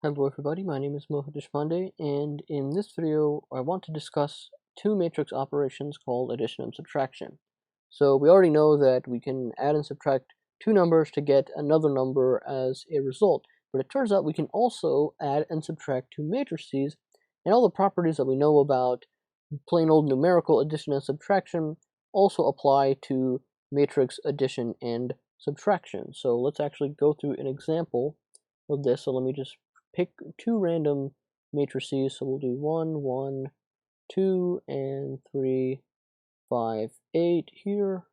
Hello everybody, my name is Mohit Deshpande, and in this video I want to discuss two matrix operations called addition and subtraction. So we already know that we can add and subtract two numbers to get another number as a result, but it turns out we can also add and subtract two matrices, and all the properties that we know about plain old numerical addition and subtraction also apply to matrix addition and subtraction. So let's actually go through an example of this. So let me just pick two random matrices. So we'll do 1, 1, 2, and 3, 5, 8 here.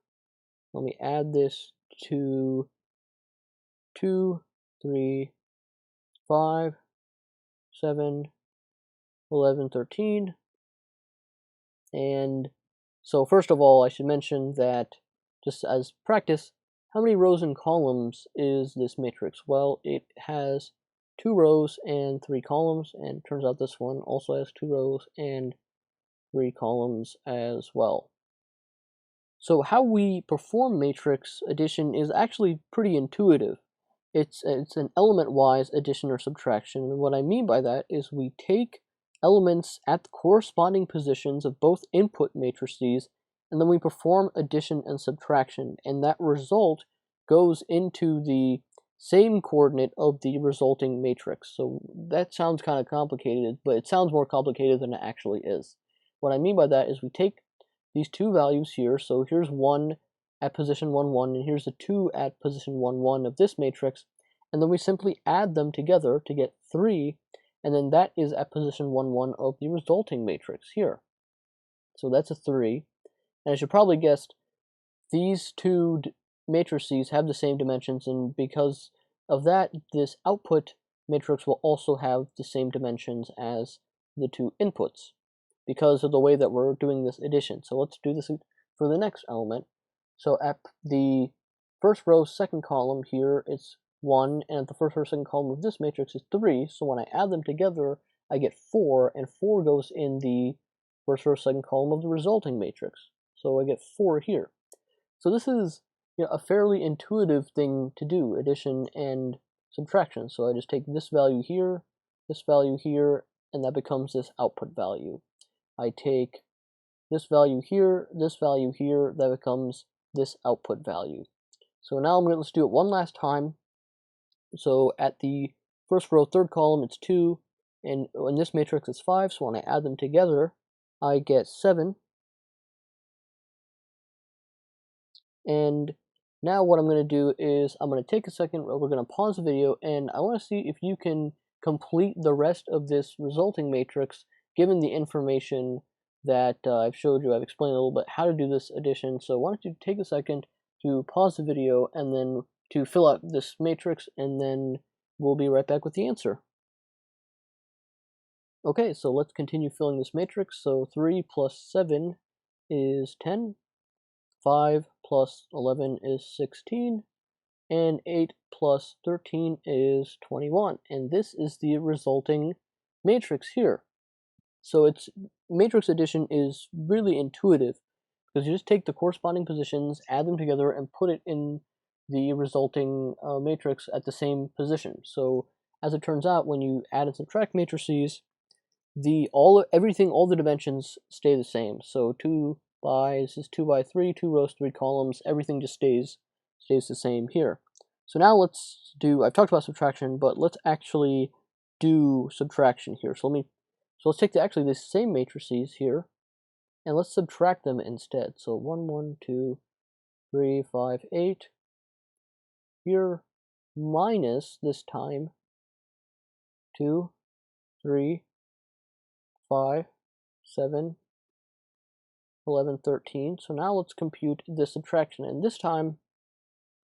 Let me add this to 2, 3, 5, 7, 11, 13. And so first of all, I should mention that just as practice, how many rows and columns is this matrix? Well, it has 2 rows and 3 columns, and it turns out this one also has 2 rows and 3 columns as well. So how we perform matrix addition is actually pretty intuitive. It's an element-wise addition or subtraction, and what I mean by that is we take elements at the corresponding positions of both input matrices, and then we perform addition and subtraction, and that result goes into the same coordinate of the resulting matrix. So that sounds kind of complicated, but it sounds more complicated than it actually is. What I mean by that is we take these two values here, so here's 1 at position 1, 1, and here's the 2 at position 1, 1 of this matrix, and then we simply add them together to get 3, and then that is at position 1, 1 of the resulting matrix here. So that's a 3, and as you probably guessed, these two matrices have the same dimensions, and because of that, this output matrix will also have the same dimensions as the two inputs, because of the way that we're doing this addition. So let's do this for the next element. So at the first row, second column here, it's 1, and at the first row, second column of this matrix is 3. So when I add them together, I get 4, and 4 goes in the first row, second column of the resulting matrix. So I get 4 here. So this is a fairly intuitive thing to do, addition and subtraction. So I just take this value here, and that becomes this output value. I take this value here, that becomes this output value. So now let's do it one last time. So at the first row, third column, it's 2, and in this matrix it's 5, so when I add them together, I get 7. And now what I'm going to do is I'm going to take a second, we're going to pause the video, and I want to see if you can complete the rest of this resulting matrix given the information that I've showed you. I've explained a little bit how to do this addition, so why don't you take a second to pause the video and then to fill out this matrix, and then we'll be right back with the answer. Okay, so let's continue filling this matrix. So 3 plus 7 is 10, 5 plus 11 is 16, and 8 plus 13 is 21, and this is the resulting matrix here. So matrix addition is really intuitive, because you just take the corresponding positions, add them together, and put it in the resulting matrix at the same position. So as it turns out, when you add and subtract matrices, all the dimensions stay the same. So 2 by 3, 2 rows, 3 columns, everything just stays the same here. So now I've talked about subtraction, but let's actually do subtraction here. So let's take actually the same matrices here, and let's subtract them instead. So 1, 1, 2, 3, 5, 8 here, minus this time 2, 3, 5, 7, 11, 13. So now let's compute the subtraction, and this time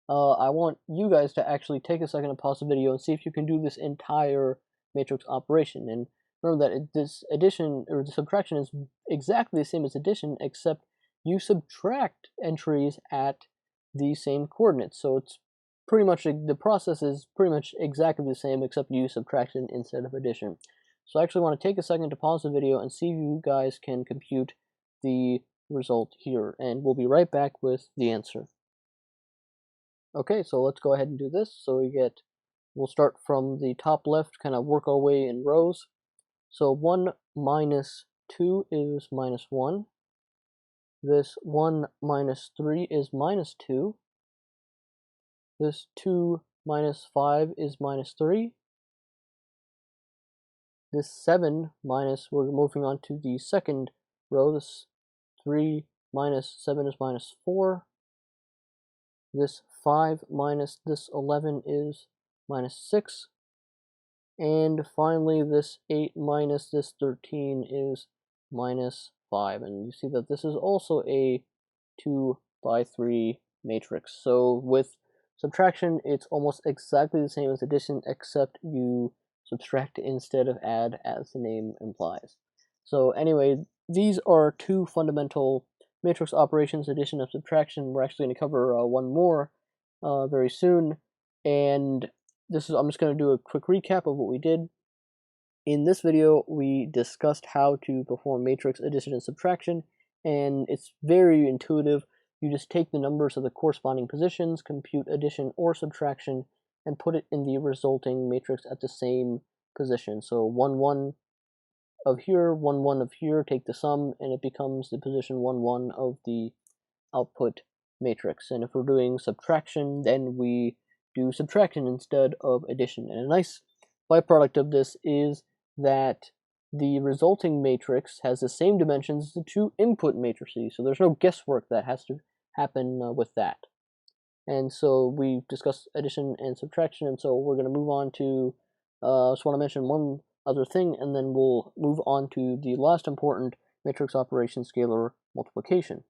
I want you guys to actually take a second to pause the video and see if you can do this entire matrix operation. And remember that this addition or the subtraction is exactly the same as addition, except you subtract entries at the same coordinates. So it's pretty much, the process is pretty much exactly the same, except you use subtraction instead of addition. So I actually want to take a second to pause the video and see if you guys can compute the result here, and we'll be right back with the answer. Okay, so let's go ahead and do this. So we get we'll start from the top left, kind of work our way in rows. So 1 minus 2 is minus 1. This 1 minus 3 is minus 2. This 2 minus 5 is minus 3. This 7 minus, we're moving on to the second row. This 3 minus 7 is minus 4. This 5 minus this 11 is minus 6. And finally, this 8 minus this 13 is minus 5. And you see that this is also a 2 by 3 matrix. So with subtraction, it's almost exactly the same as addition, except you subtract instead of add, as the name implies. So anyway, these are two fundamental matrix operations, addition and subtraction. We're actually going to cover one more very soon, and I'm just going to do a quick recap of what we did. In this video, we discussed how to perform matrix addition and subtraction, and it's very intuitive. You just take the numbers of the corresponding positions, compute addition or subtraction, and put it in the resulting matrix at the same position. So 1, 1 of here, 1, 1 of here, take the sum, and it becomes the position 1, 1 of the output matrix. And if we're doing subtraction, then we do subtraction instead of addition. And a nice byproduct of this is that the resulting matrix has the same dimensions as the two input matrices, so there's no guesswork that has to happen with that. And so we discussed addition and subtraction, and so we're going to move on to, just want to mention one other thing, and then we'll move on to the last important matrix operation, scalar multiplication.